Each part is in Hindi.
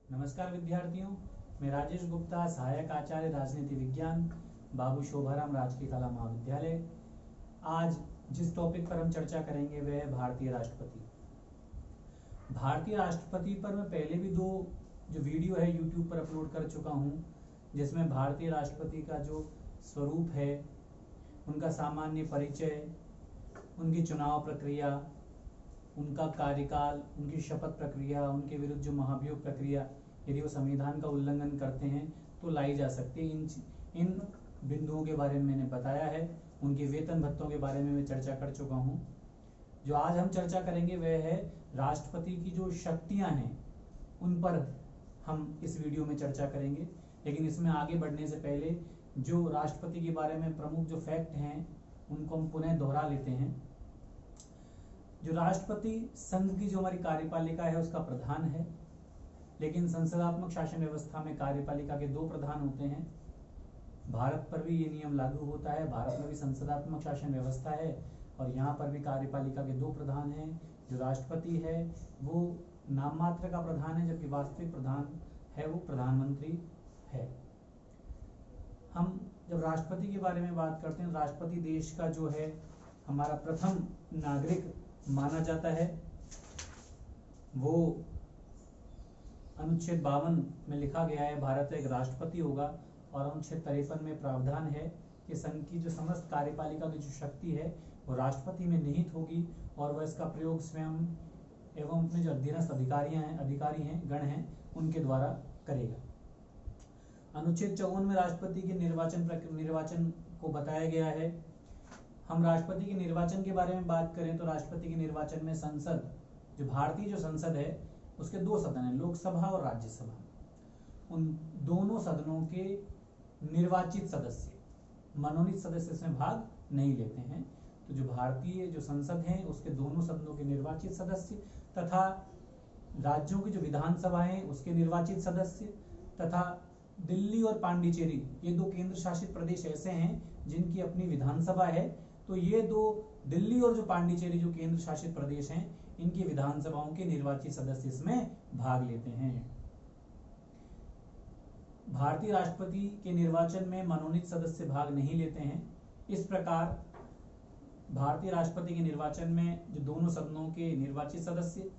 नमस्कार विद्यार्थियों, मैं राजेश गुप्ता, सहायक आचार्य राजनीति विज्ञान, बाबू शोभाराम राजकीय कला महाविद्यालय। आज जिस टॉपिक पर हम चर्चा करेंगे वह है भारतीय राष्ट्रपति। भारतीय राष्ट्रपति पर मैं पहले भी दो जो वीडियो है यूट्यूब पर अपलोड कर चुका हूँ, जिसमें भारतीय राष्ट्रपति का जो स्वरूप है, उनका सामान्य परिचय, उनकी चुनाव प्रक्रिया, उनका कार्यकाल, उनकी शपथ प्रक्रिया, उनके विरुद्ध जो महाभियोग प्रक्रिया, यदि वो संविधान का उल्लंघन करते हैं तो लाई जा सकती है। इन बिंदुओं के बारे में मैंने बताया है। उनके वेतन भत्तों के बारे में मैं चर्चा कर चुका हूँ। जो आज हम चर्चा करेंगे वह है राष्ट्रपति की जो शक्तियां हैं, उन पर हम इस वीडियो में चर्चा करेंगे। लेकिन इसमें आगे बढ़ने से पहले जो राष्ट्रपति के बारे में प्रमुख जो फैक्ट हैं उनको हम पुनः दोहरा लेते हैं। जो राष्ट्रपति संघ की जो हमारी कार्यपालिका है उसका प्रधान है, लेकिन संसदात्मक शासन व्यवस्था में कार्यपालिका के दो प्रधान होते हैं। भारत पर भी ये नियम लागू होता है। भारत में भी संसदात्मक शासन व्यवस्था है और यहाँ पर भी कार्यपालिका के दो प्रधान हैं। जो राष्ट्रपति है वो नाम मात्र का प्रधान है, जबकि वास्तविक प्रधान है वो प्रधानमंत्री है। हम जब राष्ट्रपति के बारे में बात करते हैं, राष्ट्रपति देश का जो है हमारा प्रथम नागरिक माना जाता है। वो अनुच्छेद 52 में लिखा गया है भारत एक राष्ट्रपति होगा, और अनुच्छेद 53 में प्रावधान है कि संघ की जो समस्त कार्यपालिका की जो शक्ति है वो राष्ट्रपति में निहित होगी और वह इसका प्रयोग स्वयं एवं अपने जो अधीनस्थ अधिकारी हैं गण हैं उनके द्वारा करेगा। अनुच्छेद 54 में राष्ट्रपति के निर्वाचन को बताया गया है। हम राष्ट्रपति के निर्वाचन के बारे में बात करें तो राष्ट्रपति के निर्वाचन में संसद, जो भारतीय जो संसद है उसके दो सदन हैं, लोकसभा और राज्यसभा। उन दोनों सदनों के निर्वाचित सदस्य, मनोनीत सदस्य इसमें भाग नहीं लेते हैं। तो जो भारतीय जो संसद है उसके दोनों सदनों के निर्वाचित सदस्य तथा राज्यों की जो विधानसभा है उसके निर्वाचित सदस्य तथा दिल्ली और पांडिचेरी, ये दो केंद्र शासित प्रदेश ऐसे हैं जिनकी अपनी विधानसभा है। तो ये दो दिल्ली और जो पांडिचेरी जो केंद्र शासित प्रदेश हैं, इनकी विधानसभाओं के निर्वाचित सदस्य इसमें भाग लेते हैं। भारतीय राष्ट्रपति के निर्वाचन में मनोनीत सदस्य भाग नहीं लेते हैं। इस प्रकार भारतीय राष्ट्रपति के निर्वाचन में जो दोनों सदनों के निर्वाचित सदस्य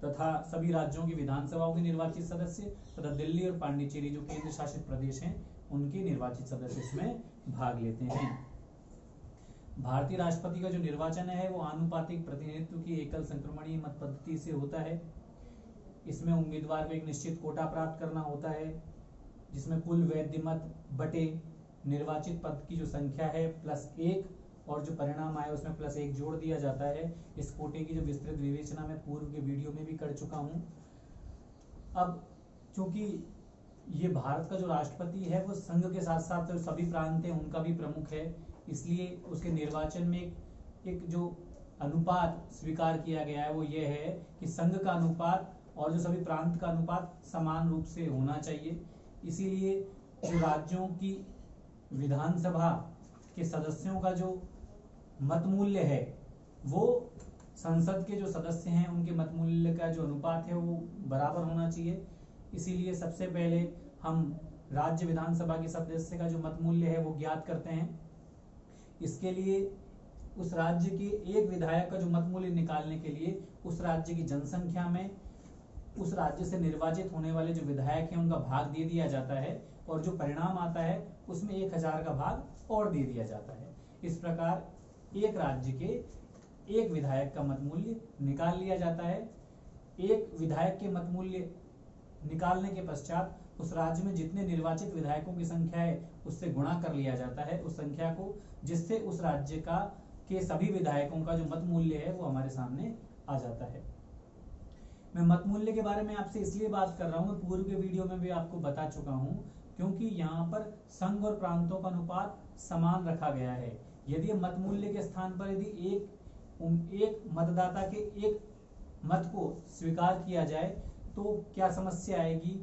तथा सभी राज्यों की विधानसभाओं के निर्वाचित सदस्य तथा दिल्ली और पांडिचेरी जो केंद्र शासित प्रदेश हैं उनके निर्वाचित सदस्य इसमें भाग लेते हैं। भारतीय राष्ट्रपति का जो निर्वाचन है वो आनुपातिक प्रतिनिधित्व की एकल संक्रमणीय मत पद्धति से होता है। इसमें उम्मीदवार को एक निश्चित कोटा प्राप्त करना होता है, जिसमें कुल वैध मत बटे निर्वाचित पद की जो संख्या है +1 और जो परिणाम आए उसमें +1 जोड़ दिया जाता है। इस कोटे की जो विस्तृत विवेचना मैं पूर्व के वीडियो में भी कर चुका हूं। अब चूंकि ये भारत का जो राष्ट्रपति है वो संघ के साथ साथ सभी प्रांत हैं उनका भी प्रमुख है, इसलिए उसके निर्वाचन में एक जो अनुपात स्वीकार किया गया है वो ये है कि संघ का अनुपात और जो सभी प्रांत का अनुपात समान रूप से होना चाहिए। इसीलिए जो राज्यों की विधानसभा के सदस्यों का जो मत मूल्य है वो संसद के जो सदस्य हैं उनके मत मूल्य का जो अनुपात है वो बराबर होना चाहिए। इसीलिए सबसे पहले हम राज्य विधानसभा के सदस्य का जो मत मूल्य है वो ज्ञात करते हैं। इसके लिए उस राज्य के एक विधायक का जो मत मूल्य निकालने के लिए उस राज्य की जनसंख्या में उस राज्य से निर्वाचित होने वाले जो विधायक हैं उनका भाग दे दिया जाता है, और जो परिणाम आता है उसमें 1000 का भाग और दे दिया जाता है। इस प्रकार एक राज्य के एक विधायक का मत मूल्य निकाल लिया जाता है। एक विधायक के मत मूल्य निकालने के पश्चात उस राज्य में जितने निर्वाचित विधायकों की संख्या है उससे गुणा कर लिया जाता है उस संख्या को, जिससे उस राज्य का के सभी विधायकों का जो मत मूल्य है वो हमारे सामने आ जाता है। मैं मत मूल्य के बारे में आपसे इसलिए बात कर रहा हूँ, पूर्व के वीडियो में भी आपको बता चुका हूँ, क्योंकि यहाँ पर संघ और प्रांतों का अनुपात समान रखा गया है। यदि मत मूल्य के स्थान पर यदि एक मतदाता के एक मत को स्वीकार किया जाए तो क्या समस्या आएगी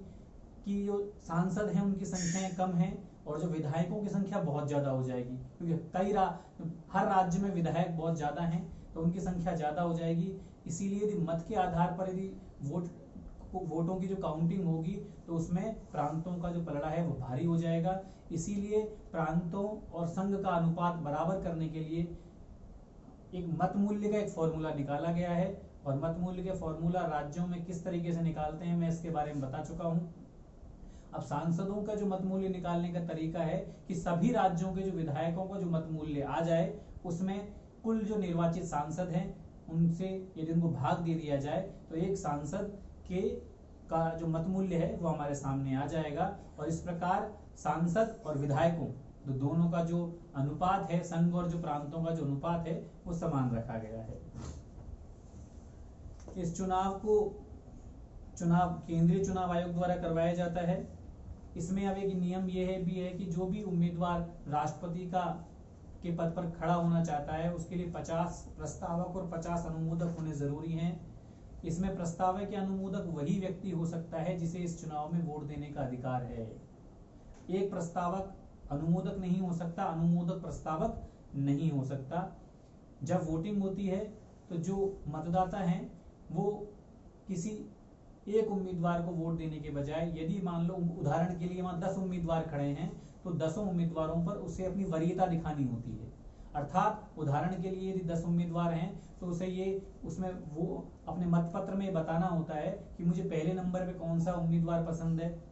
कि जो सांसद हैं उनकी संख्याएं कम हैं और जो विधायकों की संख्या बहुत ज्यादा हो जाएगी, क्योंकि हर राज्य में विधायक बहुत ज्यादा हैं तो उनकी संख्या ज्यादा हो जाएगी। इसीलिए यदि मत के आधार पर यदि वोट वोटों की जो काउंटिंग होगी तो उसमें प्रांतों का जो पलड़ा है वो भारी हो जाएगा। इसीलिए प्रांतों और संघ का अनुपात बराबर करने के लिए एक मत मूल्य का एक फॉर्मूला निकाला गया है, और मत मूल्य के फॉर्मूला राज्यों में किस तरीके से निकालते हैं मैं इसके बारे में बता चुका हूं। अब सांसदों का जो मत मूल्य निकालने का तरीका है कि सभी राज्यों के जो विधायकों का जो मत मूल्य आ जाए, उसमें कुल जो निर्वाचित सांसद हैं उनसे यदि उनको भाग दे दिया जाए तो एक सांसद के का जो मत मूल्य है वो हमारे सामने आ जाएगा। और इस प्रकार सांसद और विधायकों तो दोनों का जो अनुपात है, संघ और जो प्रांतों का जो अनुपात है वो समान रखा गया है। इस चुनाव केंद्रीय चुनाव आयोग द्वारा करवाया जाता है। इसमें अब एक नियम ये है कि जो भी उम्मीदवार राष्ट्रपति के पद पर खड़ा होना चाहता है उसके लिए 50 प्रस्तावक और 50 अनुमोदक होने जरूरी हैं। इसमें प्रस्तावक या अनुमोदक वही व्यक्ति हो सकता है जिसे इस चुनाव में वोट देने का अधिकार है। एक प्रस्तावक अनुमोदक नहीं हो सकता, अनुमोदक प्रस्तावक नहीं हो सकता। जब वोटिंग होती है तो जो मतदाता हैं वो किसी एक उम्मीदवार को वोट देने के बजाय, यदि मान लो उदाहरण के लिए वहां 10 उम्मीदवार खड़े हैं तो 10 उम्मीदवारों पर उसे अपनी वरीयता दिखानी होती है। अर्थात उदाहरण के लिए यदि 10 उम्मीदवार हैं तो उसे उसमें वो अपने मतपत्र में बताना होता है कि मुझे पहले नंबर पे कौन सा उम्मीदवार पसंद है,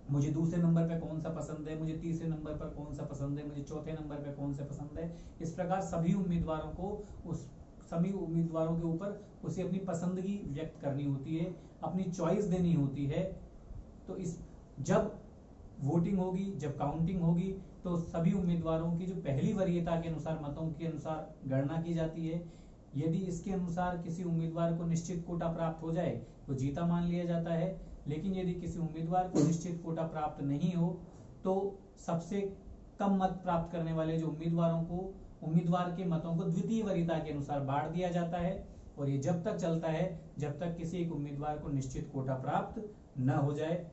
मुझे दूसरे नंबर पे कौन सा पसंद है, मुझे तीसरे नंबर पर कौन सा पसंद है, मुझे चौथे नंबर पे कौन सा पसंद है। इस प्रकार सभी उम्मीदवारों के ऊपर उसे अपनी पसंदगी व्यक्त करनी होती है, अपनी चॉइस देनी होती है। तो जब वोटिंग होगी, जब काउंटिंग होगी तो सभी उम्मीदवारों की जो पहली वरीयता के अनुसार, मतों के अनुसार गणना की जाती है। यदि इसके अनुसार किसी उम्मीदवार को निश्चित कोटा प्राप्त हो जाए तो जीता मान लिया जाता है, लेकिन यदि किसी उम्मीदवार को निश्चित कोटा प्राप्त नहीं हो तो सबसे कम मत प्राप्त करने वाले जो उम्मीदवार के मतों को द्वितीय वरीयता के अनुसार बांट दिया जाता है। और ये जब तक चलता है जब तक किसी एक उम्मीदवार को निश्चित कोटा प्राप्त न हो जाए।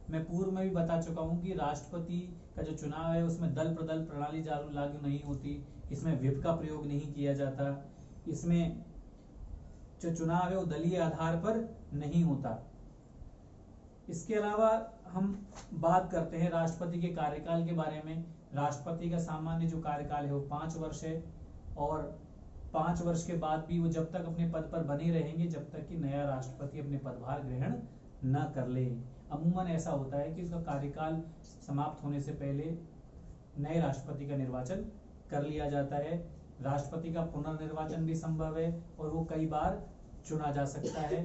मैं पूर्व में भी बता चुका हूं कि राष्ट्रपति का जो चुनाव है उसमें दल प्रदल प्रणाली लागू नहीं होती, इसमें व्हिप का प्रयोग नहीं किया जाता, इसमें जो चुनाव है वो दलीय आधार पर नहीं होता। इसके अलावा हम बात करते हैं राष्ट्रपति के कार्यकाल के बारे में। राष्ट्रपति का सामान्य जो कार्यकाल है वो 5 वर्ष है, और 5 वर्ष के बाद भी वो जब तक अपने पद पर बने रहेंगे जब तक कि नया राष्ट्रपति अपने पदभार ग्रहण न कर ले। अमूमन ऐसा होता है कि उसका कार्यकाल समाप्त होने से पहले नए राष्ट्रपति का निर्वाचन कर लिया जाता है। राष्ट्रपति का पुनर्निर्वाचन भी संभव है और वो कई बार चुना जा सकता है।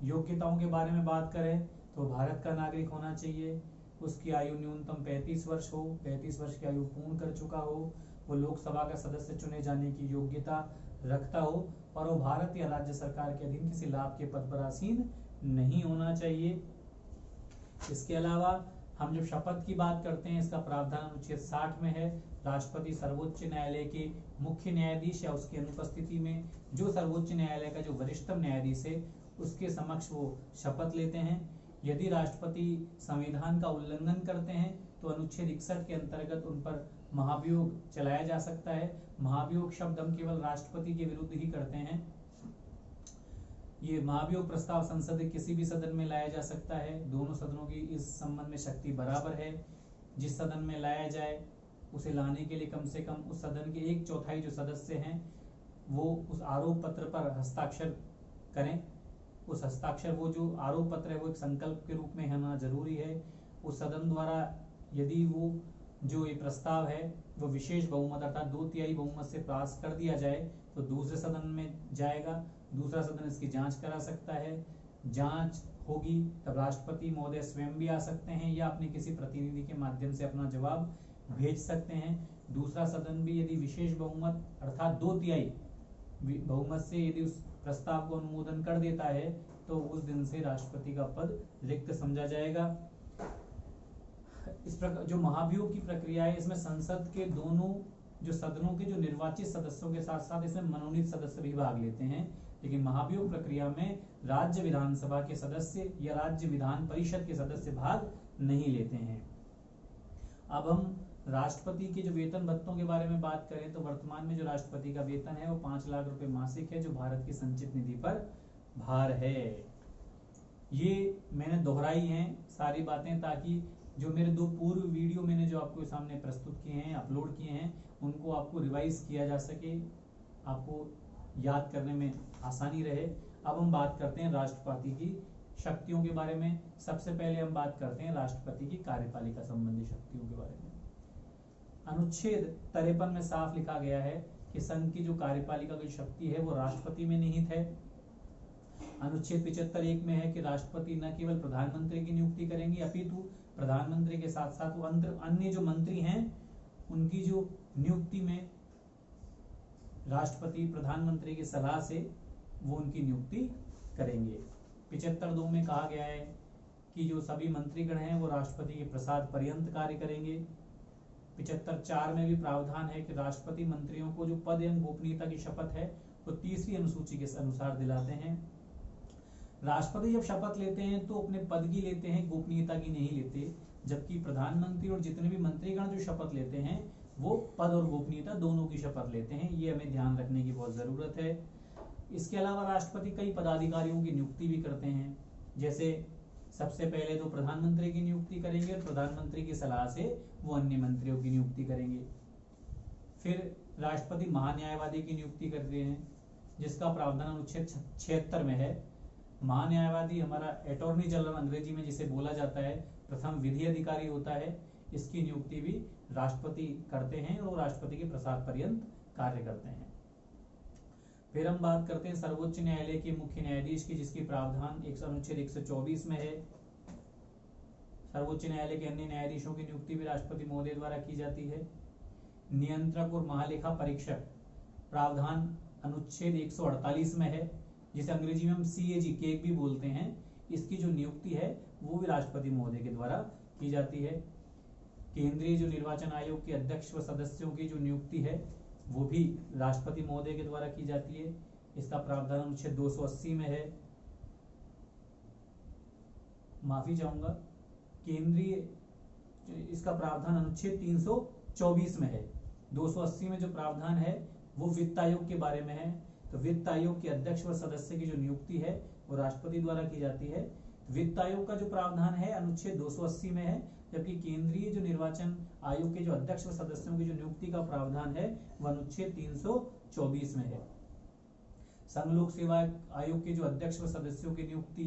योग्यताओं के बारे में बात करें तो भारत का नागरिक होना चाहिए, उसकी आयु न्यूनतम 35 वर्ष हो, 35 वर्ष की आयु पूर्ण कर चुका हो, वो लोकसभा का सदस्य चुने जाने की योग्यता रखता हो, और वो भारत या राज्य सरकार के अधीन किसी लाभ के पद पर आसीन नहीं होना चाहिए। इसके अलावा हम जब शपथ की बात करते हैं इसका प्रावधान अनुच्छेद 60 में है। राष्ट्रपति सर्वोच्च न्यायालय के मुख्य न्यायाधीश या उसकी अनुपस्थिति में जो सर्वोच्च न्यायालय का जो वरिष्ठतम न्यायाधीश है उसके समक्ष वो शपथ लेते हैं। यदि राष्ट्रपति संविधान का उल्लंघन करते हैं तो अनुच्छेद 61 के अंतर्गत उन पर महाभियोग चलाया जा सकता है। महाभियोग शब्द हम केवल राष्ट्रपति के विरुद्ध ही करते हैं। ये महाभियोग प्रस्ताव संसद के किसी भी सदन में लाया जा सकता है। दोनों सदनों की इस संबंध में शक्ति बराबर है। जिस सदन में लाया जाए उसे लाने के लिए कम से कम उस सदन के 1/4 जो सदस्य हैं वो उस आरोप पत्र पर हस्ताक्षर करें। उस हस्ताक्षर, वो जो आरोप पत्र है वो एक संकल्प के रूप में होना जरूरी है। उस सदन द्वारा यदि वो जो ये प्रस्ताव है वो विशेष बहुमत अर्थात 2/3 बहुमत से पास कर दिया जाए तो दूसरे सदन में जाएगा। दूसरा सदन इसकी जांच करा सकता है। जांच होगी तब राष्ट्रपति महोदय स्वयं भी आ सकते हैं या अपने किसी प्रतिनिधि के माध्यम से अपना जवाब भेज सकते हैं। दूसरा सदन भी यदि विशेष बहुमत अर्थात 2/3 बहुमत से यदि उस प्रस्ताव को अनुमोदन कर देता है तो उस दिन से राष्ट्रपति का पद रिक्त समझा जाएगा। इस प्रकार जो महाभियोग की प्रक्रिया है इसमें संसद के दोनों जो सदनों के जो निर्वाचित सदस्यों के साथ साथ इसमें मनोनीत सदस्य भी भाग लेते हैं, लेकिन महाभियोग प्रक्रिया में राज्य विधानसभा के सदस्य या राज्य विधान परिषद के सदस्य भाग नहीं लेते हैं। अब हम राष्ट्रपति के जो वेतन भत्तों के बारे में बात करें तो वर्तमान में जो राष्ट्रपति का वेतन है वो 5 लाख रुपए मासिक है, जो भारत की संचित निधि पर भार है। ये मैंने दोहराई हैं सारी बातें, ताकि जो मेरे 2 पूर्व वीडियो मैंने जो आपको सामने प्रस्तुत किए हैं, अपलोड किए हैं, उनको आपको रिवाइज किया जा सके, आपको याद करने में आसानी रहे। अब हम बात करते हैं राष्ट्रपति की शक्तियों के बारे में। सबसे पहले हम बात करते हैं राष्ट्रपति की कार्यपालिका संबंधी शक्तियों के बारे में। अनुच्छेद 53 में साफ लिखा गया है कि संघ की जो कार्यपालिका की शक्ति है वो राष्ट्रपति में निहित है। अनुच्छेद 75(1) में है कि राष्ट्रपति न केवल प्रधानमंत्री की नियुक्ति करेंगे, अपितु प्रधानमंत्री के साथ साथ वो अन्य जो मंत्री हैं उनकी जो नियुक्ति में राष्ट्रपति प्रधानमंत्री की सलाह से वो उनकी नियुक्ति करेंगे। 75(2) में कहा गया है कि जो सभी मंत्रीगण हैं वो राष्ट्रपति के प्रसाद पर्यंत कार्य करेंगे। 75(4) में भी प्रावधान है कि राष्ट्रपति मंत्रियों को जो पद एवं गोपनीयता की शपथ है वो 3री अनुसूची के अनुसार दिलाते हैं। राष्ट्रपति जब शपथ लेते हैं तो अपने पद की लेते हैं, गोपनीयता की नहीं लेते, जबकि प्रधानमंत्री और जितने भी मंत्रीगण जो शपथ लेते हैं वो पद और गोपनीयता दोनों की शपथ लेते हैं। ये हमें ध्यान रखने की बहुत जरूरत है। इसके अलावा राष्ट्रपति कई पदाधिकारियों की नियुक्ति भी करते हैं, जैसे सबसे पहले तो प्रधानमंत्री की नियुक्ति करेंगे और प्रधानमंत्री की सलाह से वो अन्य मंत्रियों की नियुक्ति करेंगे। फिर राष्ट्रपति महान्यायवादी की नियुक्ति करते हैं, जिसका प्रावधान अनुच्छेद 76 में है। महान्यायवादी हमारा अटॉर्नी जनरल अंग्रेजी में जिसे बोला जाता है, प्रथम विधि अधिकारी होता है। इसकी नियुक्ति भी राष्ट्रपति करते हैं और राष्ट्रपति के प्रसाद पर्यंत कार्य करते हैं। फिर हम बात करते हैं सर्वोच्च न्यायालय के मुख्य न्यायाधीश की, जिसकी प्रावधान अनुच्छेद 124 में है। सर्वोच्च न्यायालय के अन्य न्यायाधीशों की नियुक्ति भी राष्ट्रपति महोदय द्वारा की जाती है। नियंत्रक और महालेखा परीक्षक प्रावधान अनुच्छेद 148 में है, जिसे अंग्रेजी में हम CAG केक भी बोलते हैं। इसकी जो नियुक्ति है वो भी राष्ट्रपति महोदय के द्वारा की जाती है। केंद्रीय जो निर्वाचन आयोग के अध्यक्ष व सदस्यों की जो नियुक्ति है वो भी राष्ट्रपति महोदय के द्वारा की जाती है। इसका प्रावधान अनुच्छेद 280 में है। माफी चाहूंगा, इसका प्रावधान अनुच्छेद 324 में है। 280 में जो प्रावधान है वो वित्त आयोग के बारे में है। तो वित्त आयोग के अध्यक्ष व सदस्य की जो नियुक्ति है वो राष्ट्रपति द्वारा की जाती है। वित्त आयोग का जो प्रावधान है अनुच्छेद 280 में है, जबकि केंद्रीय जो निर्वाचन आयोग के जो अध्यक्ष व सदस्यों की जो नियुक्ति का प्रावधान है वह अनुच्छेद 324 में है। संघ लोक सेवा आयोग के जो अध्यक्ष व सदस्यों की नियुक्ति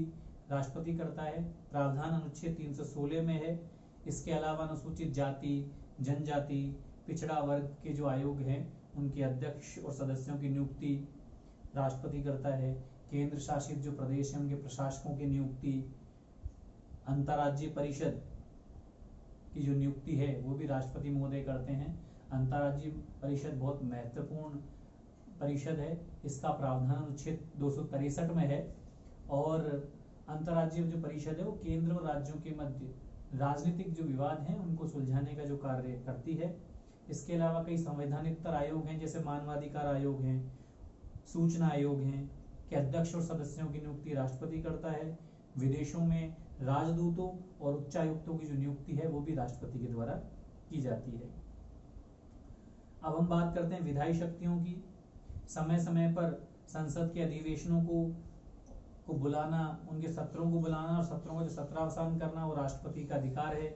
राष्ट्रपति करता है, प्रावधान अनुच्छेद 316 में है। इसके अलावा अनुसूचित जाति, जनजाति, पिछड़ा वर्ग के जो आयोग हैं उनके अध्यक्ष और सदस्यों की नियुक्ति राष्ट्रपति करता है। केंद्र शासित जो प्रदेश हैं उनके प्रशासकों की नियुक्ति, अंतर्राज्यीय परिषद की जो नियुक्ति है वो भी राष्ट्रपति महोदय करते हैं। अंतर्राज्यीय परिषद बहुत महत्वपूर्ण परिषद है। इसका प्रावधान अनुच्छेद 263 में है और अंतर्राज्यीय जो परिषद है वो केंद्र और राज्यों के मध्य राजनीतिक जो विवाद हैं उनको सुलझाने का जो कार्य करती है। इसके अलावा कई संवैधानिकतर आयोग हैं, जैसे मानवाधिकार आयोग हैं, सूचना आयोग हैं, के अध्यक्ष और सदस्यों की नियुक्ति राष्ट्रपति करता है। विदेशों में राजदूतों और उच्चायुक्तों की जो नियुक्ति है वो भी राष्ट्रपति के द्वारा की जाती है। अब हम बात करते हैं विधायी शक्तियों की। समय समय पर संसद के अधिवेशनों को बुलाना, उनके सत्रों को बुलाना और सत्रों का जो सत्रावसान करना वो राष्ट्रपति का अधिकार है।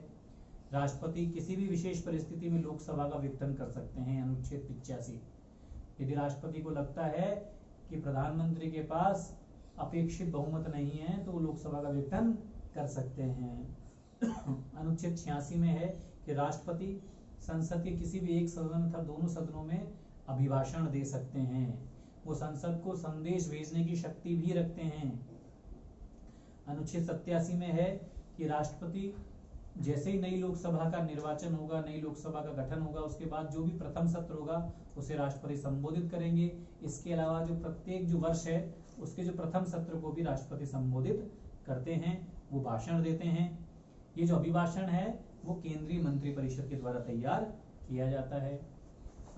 राष्ट्रपति किसी भी विशेष परिस्थिति में लोकसभा का विघटन कर सकते हैं, अनुच्छेद 85। यदि राष्ट्रपति को लगता है कि प्रधानमंत्री के पास अपेक्षित बहुमत नहीं है तो वो लोकसभा का विघटन कर सकते हैं। अनुच्छेद 86 में है कि राष्ट्रपति संसद के किसी भी एक सदन अथवा दोनों सदनों में अभिभाषण दे सकते हैं। वो संसद को संदेश भेजने की शक्ति भी रखते हैं। अनुच्छेद 87 में है कि राष्ट्रपति जैसे ही नई लोकसभा का निर्वाचन होगा, नई लोकसभा का गठन होगा, उसके बाद जो भी प्रथम सत्र होगा उसे राष्ट्रपति संबोधित करेंगे। इसके अलावा जो प्रत्येक जो वर्ष है उसके जो प्रथम सत्र को भी राष्ट्रपति संबोधित करते हैं, वो भाषण देते हैं। ये जो अभिभाषण है वो केंद्रीय मंत्रिपरिषद के द्वारा तैयार किया जाता है।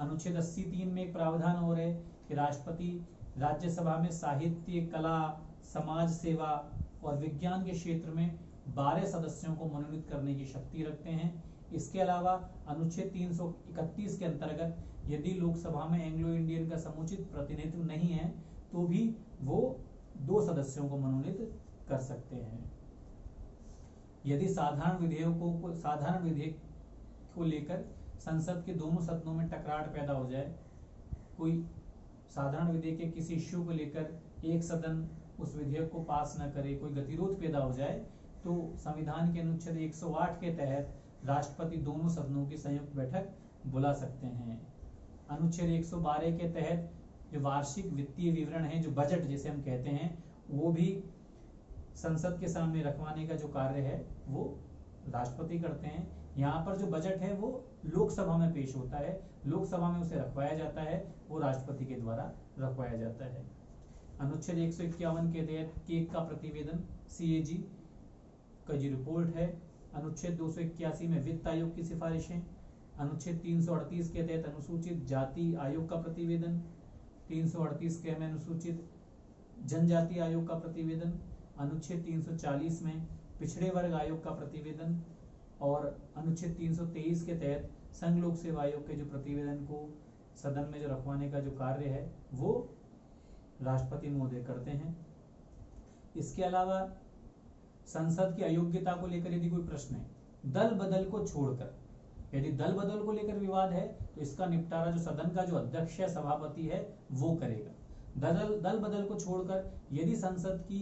अनुच्छेद 80(3) में एक प्रावधान और है कि राष्ट्रपति राज्यसभा में साहित्य, कला, समाज सेवा और विज्ञान के क्षेत्र में 12 सदस्यों को मनोनीत करने की शक्ति रखते हैं। इसके अलावा अनुच्छेद 331 के अंतर्गत यदि लोकसभा में एंग्लो इंडियन का समुचित प्रतिनिधित्व नहीं है तो भी वो 2 सदस्यों को मनोनीत कर सकते हैं। यदि साधारण विधेयक को लेकर संसद के दोनों सदनों में टकरार पैदा हो जाए, कोई साधारण विधेयक के किसी इश्यू को लेकर एक सदन उस विधेयक को पास न करे, कोई गतिरोध पैदा हो जाए, तो संविधान के अनुच्छेद 108 के तहत राष्ट्रपति दोनों सदनों की संयुक्त बैठक बुला सकते हैं। अनुच्छेद 112 के तहत जो वार्षिक वित्तीय विवरण है, जो बजट जिसे हम कहते हैं, वो भी संसद के सामने रखवाने का जो कार्य है वो राष्ट्रपति करते हैं। यहाँ पर जो बजट है वो लोकसभा में पेश होता है, लोकसभा में उसे रखवाया जाता है, वो राष्ट्रपति के द्वारा रखवाया जाता है। अनुच्छेद 151 के तहत केक का प्रतिवेदन CAG का जो रिपोर्ट है। अनुच्छेद 281 में वित्त आयोग की सिफारिशें। अनुच्छेद 338 के तहत अनुसूचित जाति आयोग का प्रतिवेदन। 338 के में अनुसूचित जनजाति आयोग का प्रतिवेदन। अनुच्छेद 340 में पिछड़े वर्ग आयोग का प्रतिवेदन। और अनुच्छेद 323 के तहत संघ लोक सेवा आयोग के जो प्रतिवेदन को सदन में जो रखवाने का जो कार्य है वो राष्ट्रपति महोदय करते हैं। इसके अलावा संसद की अयोग्यता को लेकर यदि कोई प्रश्न है, दल बदल को छोड़कर, यदि दल बदल को लेकर विवाद है तो इसका निपटारा जो सदन का जो अध्यक्ष है, सभापति है, वो करेगा। दल बदल को छोड़कर यदि संसद की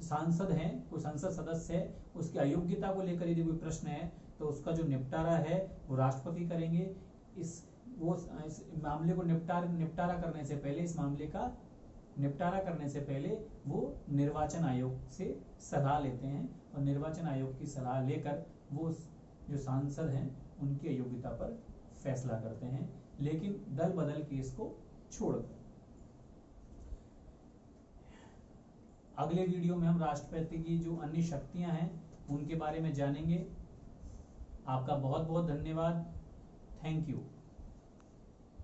सांसद है, कोई संसद सदस्य है, उसकी अयोग्यता को लेकर यदि कोई प्रश्न है तो उसका जो निपटारा है वो राष्ट्रपति करेंगे। इस मामले को निपटारा करने से पहले, इस मामले का निपटारा करने से पहले वो निर्वाचन आयोग से सलाह लेते हैं और निर्वाचन आयोग की सलाह लेकर वो जो सांसद हैं उनकी अयोग्यता पर फैसला करते हैं, लेकिन दल बदल केस को छोड़कर। अगले वीडियो में हम राष्ट्रपति की जो अन्य शक्तियां हैं उनके बारे में जानेंगे। आपका बहुत बहुत धन्यवाद। Thank you.